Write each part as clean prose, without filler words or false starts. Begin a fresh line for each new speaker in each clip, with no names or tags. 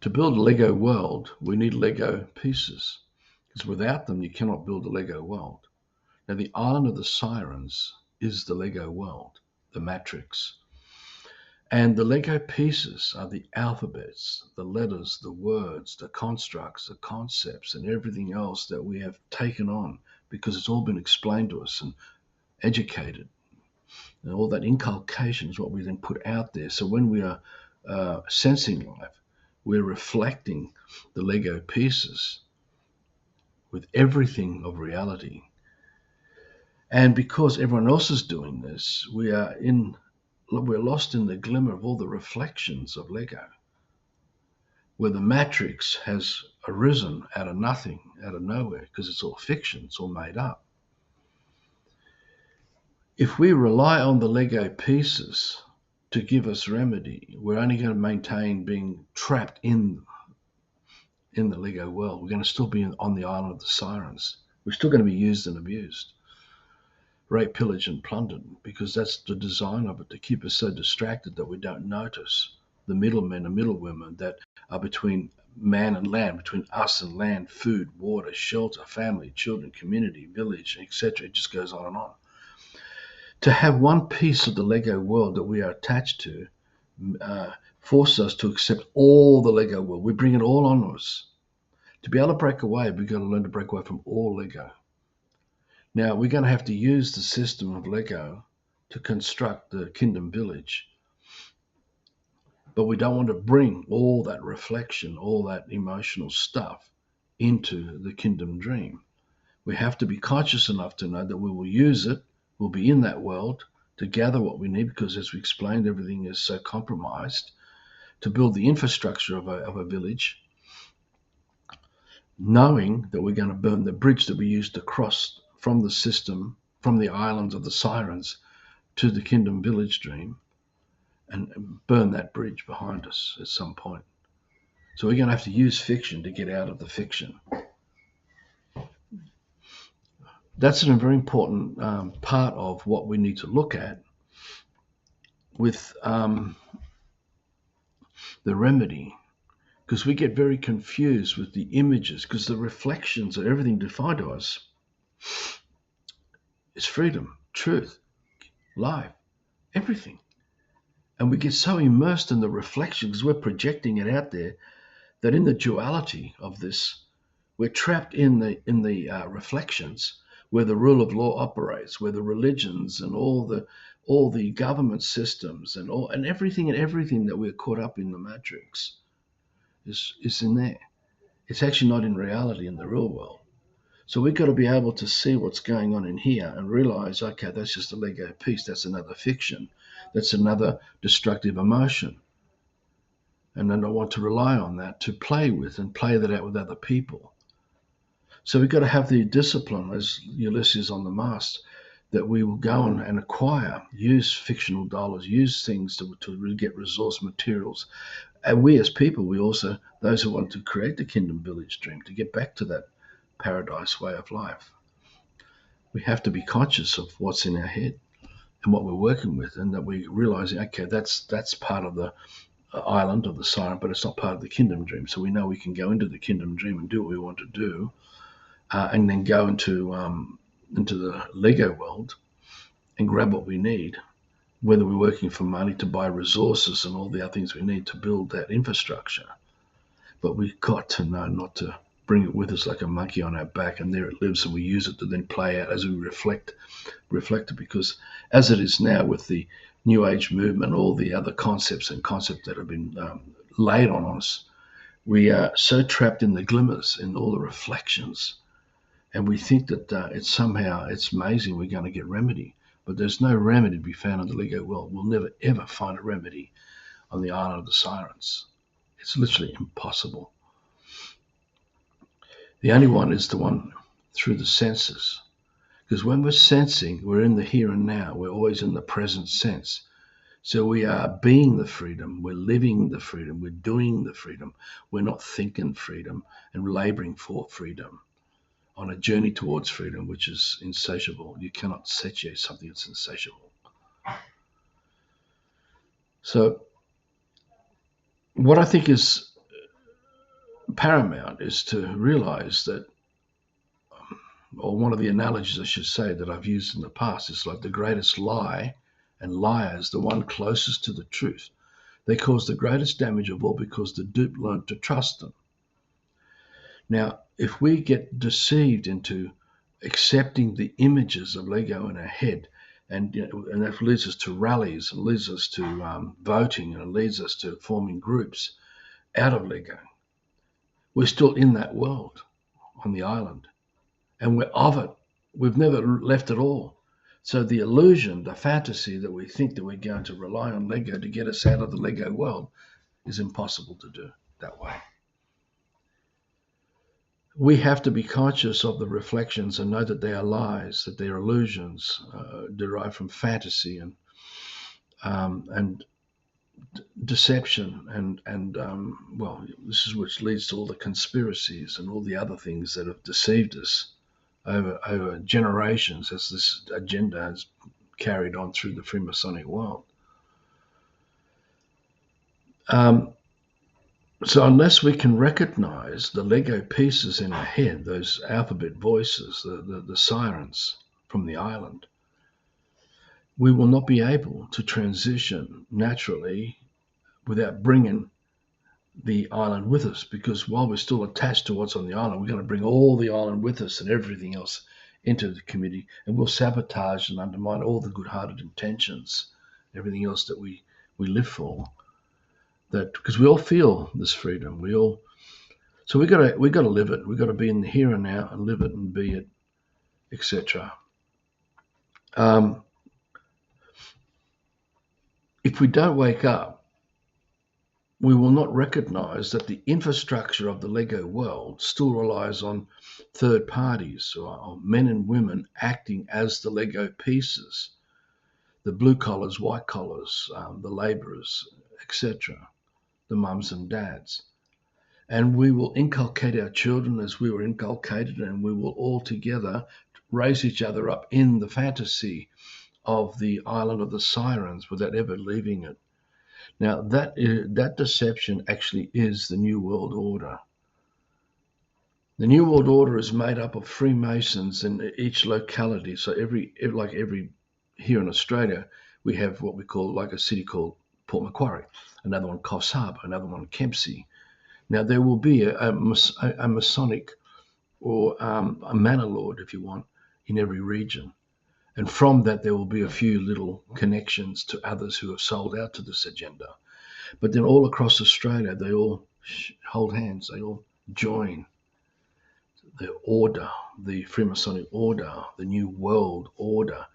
To build a Lego world, we need Lego pieces, because without them, you cannot build a Lego world. Now, the island of the Sirens is the Lego world, the matrix. And the Lego pieces are the alphabets, the letters, the words, the constructs, the concepts, and everything else that we have taken on, because it's all been explained to us and educated. And all that inculcation is what we then put out there. So when we are sensing life, we're reflecting the Lego pieces with everything of reality. And because everyone else is doing this, we're lost in the glimmer of all the reflections of Lego, where the matrix has arisen out of nothing, out of nowhere, because it's all fiction, it's all made up. If we rely on the Lego pieces to give us remedy, we're only going to maintain being trapped in the Lego world. We're going to still be on the island of the Sirens. We're still going to be used and abused, raped, pillaged, and plundered, because that's the design of it, to keep us so distracted that we don't notice the middlemen and middlewomen that are between man and land, between us and land, food, water, shelter, family, children, community, village, etc. It just goes on and on. To have one piece of the Lego world that we are attached to forces us to accept all the Lego world. We bring it all on us. To be able to break away, we've got to learn to break away from all Lego. Now, we're going to have to use the system of Lego to construct the Kindom village. But we don't want to bring all that reflection, all that emotional stuff into the Kindom dream. We have to be conscious enough to know that we will use it, we'll be in that world to gather what we need, because as we explained, everything is so compromised, to build the infrastructure of a village, knowing that we're going to burn the bridge that we used to cross from the system, from the islands of the Sirens to the Kindom village dream, and burn that bridge behind us at some point. So we're going to have to use fiction to get out of the fiction. That's a very important part of what we need to look at with the remedy, because we get very confused with the images, because the reflections of everything defined to us is freedom, truth, life, everything. And we get so immersed in the reflection, because we're projecting it out there, that in the duality of this, we're trapped in the reflections, where the rule of law operates, where the religions and all the government systems and everything that we're caught up in the matrix is in there. It's actually not in reality in the real world. So we've got to be able to see what's going on in here and realize, okay, that's just a Lego piece. That's another fiction. That's another destructive emotion. And then I want to rely on that to play with and play that out with other people. So we've got to have the discipline, as Ulysses on the mast, that we will go and acquire, use fictional dollars, use things to really get resource materials. And we as people, we also, those who want to create the Kindom village dream, to get back to that paradise way of life, we have to be conscious of what's in our head and what we're working with, and that we realize, okay, that's part of the island of the siren, but it's not part of the Kindom dream. So we know we can go into the Kindom dream and do what we want to do, and then go into the Lego world and grab what we need, whether we're working for money to buy resources and all the other things we need to build that infrastructure. But we've got to know not to bring it with us like a monkey on our back, and there it lives, and we use it to then play out as we reflect it, because as it is now with the New Age movement, all the other concepts that have been laid on us, we are so trapped in the glimmers, in all the reflections, and we think that it's amazing we're going to get remedy. But there's no remedy to be found in the Lego world. We'll never, ever find a remedy on the island of the Sirens. It's literally impossible. The only one is the one through the senses. Because when we're sensing, we're in the here and now. We're always in the present sense. So we are being the freedom. We're living the freedom. We're doing the freedom. We're not thinking freedom and laboring for freedom on a journey towards freedom, which is insatiable. You cannot satiate something that's insatiable. So what I think is paramount is to realize that, or one of the analogies I should say that I've used in the past is like the greatest lie and liar is the one closest to the truth. They cause the greatest damage of all because the dupe learned to trust them. Now, if we get deceived into accepting the images of Lego in our head, and that leads us to rallies, it leads us to voting, and it leads us to forming groups out of Lego, we're still in that world on the island, and we're of it. We've never left it all. So the illusion, the fantasy that we think that we're going to rely on Lego to get us out of the Lego world is impossible to do that way. We have to be conscious of the reflections and know that they are lies, that they are illusions derived from fantasy and deception and well, this is which leads to all the conspiracies and all the other things that have deceived us over generations as this agenda has carried on through the Freemasonic world. So unless we can recognize the Lego pieces in our head, those alphabet voices, the sirens from the island, we will not be able to transition naturally without bringing the island with us, because while we're still attached to what's on the island, we're going to bring all the island with us and everything else into the community, and we'll sabotage and undermine all the good-hearted intentions, everything else that we live for. That because we all feel this freedom, so we got to live it. We got to be in the here and now and live it and be it, etc. If we don't wake up, we will not recognize that the infrastructure of the Lego world still relies on third parties or men and women acting as the Lego pieces, the blue collars, white collars, the laborers, etc., the mums and dads. And we will inculcate our children as we were inculcated, and we will all together raise each other up in the fantasy of the island of the Sirens without ever leaving it. Now, that deception actually is the New World Order. The New World Order is made up of Freemasons in each locality. So every here in Australia, we have what we call like a city called Port Macquarie, another one Coffs Harbour, another one Kempsey. Now there will be a Masonic or a Manor Lord, if you want, in every region. And from that, there will be a few little connections to others who have sold out to this agenda. But then all across Australia, they all hold hands, they all join the order, the Freemasonic order, the New World Order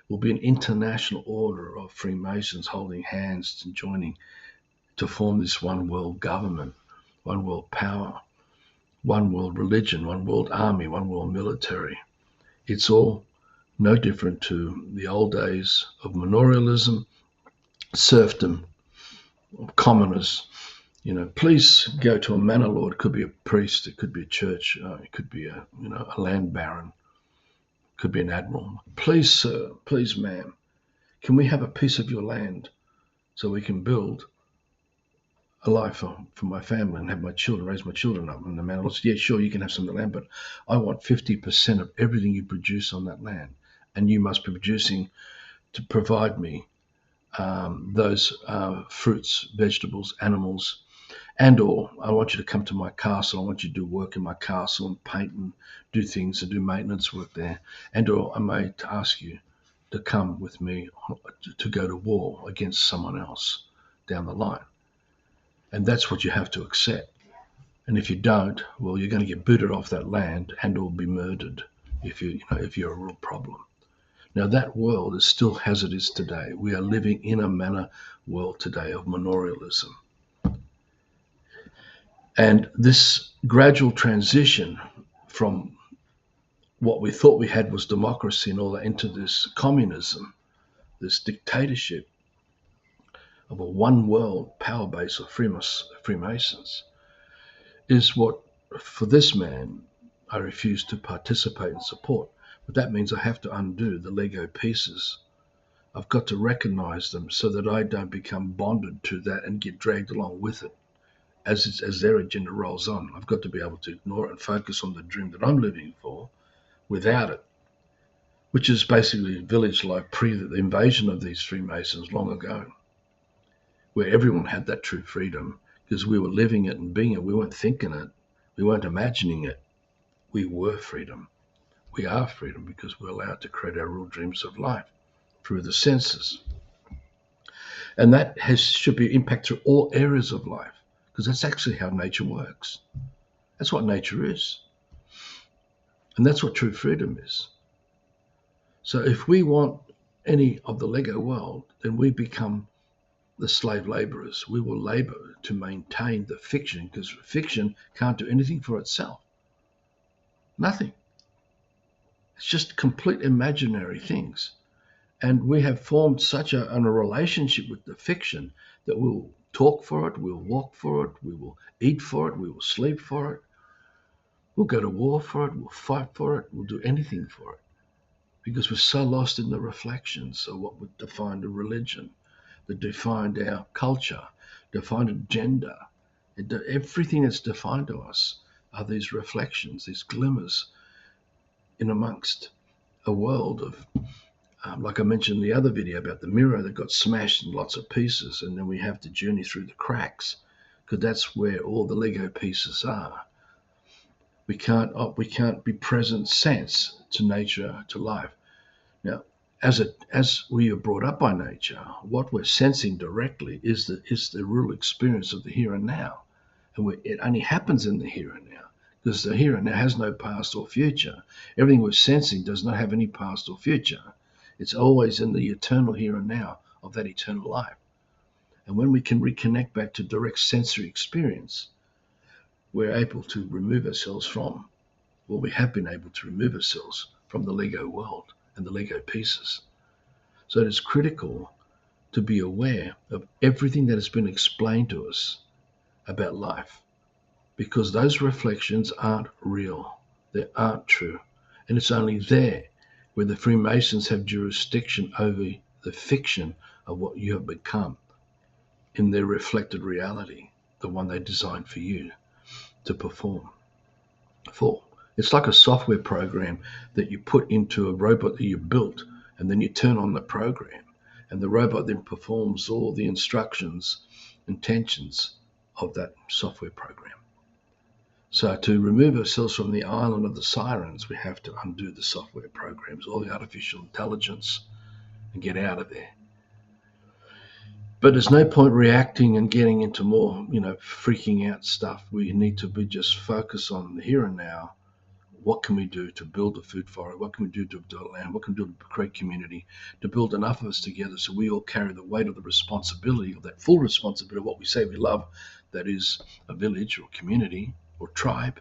will be an international order of Freemasons holding hands and joining to form this one world government, one world power, one world religion, one world army, one world military. It's all no different to the old days of manorialism, serfdom, commoners. Please go to a manor lord. It could be a priest, it could be a church, it could be a land baron, it could be an admiral. Please, sir, please, ma'am, can we have a piece of your land so we can build a life for my family and have my children, raise my children up? And the manor lord said, yeah, sure, you can have some of the land, but I want 50% of everything you produce on that land. And you must be producing to provide me those fruits, vegetables, animals, and or I want you to come to my castle. I want you to do work in my castle and paint and do things and do maintenance work there. And or I may ask you to come with me to go to war against someone else down the line. And that's what you have to accept. And if you don't, well, you're going to get booted off that land and or be murdered if you're a real problem. Now, that world is still as it is today. We are living in a manner world today of manorialism. And this gradual transition from what we thought we had was democracy and all that into this communism, this dictatorship of a one world power base of Freemasons, is what, for this man, I refuse to participate and support. But that means I have to undo the Lego pieces. I've got to recognize them so that I don't become bonded to that and get dragged along with it as their agenda rolls on. I've got to be able to ignore it and focus on the dream that I'm living for without it, which is basically village life pre the invasion of these Freemasons long ago, where everyone had that true freedom because we were living it and being it. We weren't thinking it. We weren't imagining it. We were freedom. We are freedom because we're allowed to create our real dreams of life through the senses. And that should be impact through all areas of life, because that's actually how nature works. That's what nature is. And that's what true freedom is. So if we want any of the Lego world, then we become the slave laborers. We will labor to maintain the fiction, because fiction can't do anything for itself. Nothing. It's just complete imaginary things. And we have formed such a relationship with the fiction that we'll talk for it, we'll walk for it, we will eat for it, we will sleep for it, we'll go to war for it, we'll fight for it, we'll do anything for it. Because we're so lost in the reflections of what would define a religion, that defined our culture, defined a gender. Everything that's defined to us are these reflections, these glimmers in amongst a world of, like I mentioned in the other video about the mirror that got smashed in lots of pieces, and then we have to journey through the cracks, because that's where all the Lego pieces are. We can't be present sense to nature, to life. Now, as we are brought up by nature, what we're sensing directly is the real experience of the here and now, and it only happens in the here and now, because the here and now has no past or future. Everything we're sensing does not have any past or future. It's always in the eternal here and now of that eternal life. And when we can reconnect back to direct sensory experience, we're able to remove ourselves from, well, we have been able to remove ourselves from the Lego world and the Lego pieces. So it is critical to be aware of everything that has been explained to us about life, because those reflections aren't real. They aren't true. And it's only there where the Freemasons have jurisdiction over the fiction of what you have become in their reflected reality, the one they designed for you to perform for. It's like a software program that you put into a robot that you built, and then you turn on the program, and the robot then performs all the instructions, intentions of that software program. So to remove ourselves from the island of the Sirens, we have to undo the software programs, all the artificial intelligence, and get out of there. But there's no point reacting and getting into more, freaking out stuff. We need to be just focused on the here and now. What can we do to build a food forest? What can we do to build land? What can we do to create community? To build enough of us together so we all carry the weight of the responsibility, of that full responsibility of what we say we love, that is a village or community or tribe,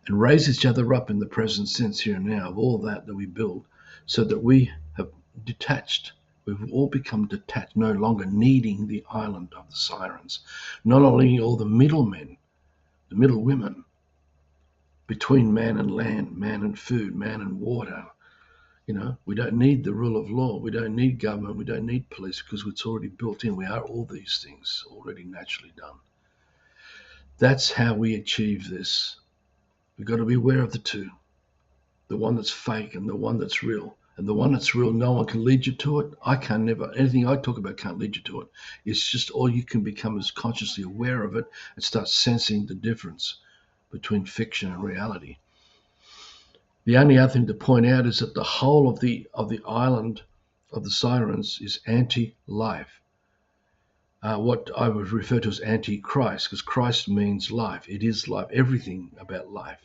and raise each other up in the present sense here and now of all that we build, so that we have detached. We've all become detached, no longer needing the island of the Sirens, not only all the middlemen, the middle women, between man and land, man and food, man and water. We don't need the rule of law. We don't need government. We don't need police, because it's already built in. We are all these things already naturally done. That's how we achieve this. We've got to be aware of the two, the one that's fake and the one that's real. And the one that's real, no one can lead you to it. Anything I talk about can't lead you to it. It's just all you can become is consciously aware of it and start sensing the difference between fiction and reality. The only other thing to point out is that the whole of the island of the Sirens is anti-life. What I would refer to as anti-Christ, because Christ means life. It is life, everything about life,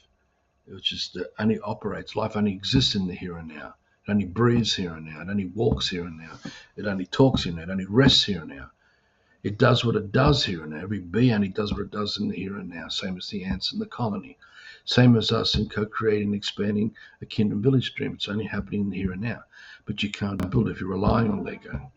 which is that only operates. Life only exists in the here and now. It only breathes here and now. It only walks here and now. It only talks here and now. It only rests here and now. It does what it does here and now. Every bee only does what it does in the here and now, same as the ants in the colony. Same as us in co-creating, expanding a Kindom village dream. It's only happening in the here and now. But you can't build if you're relying on Lego.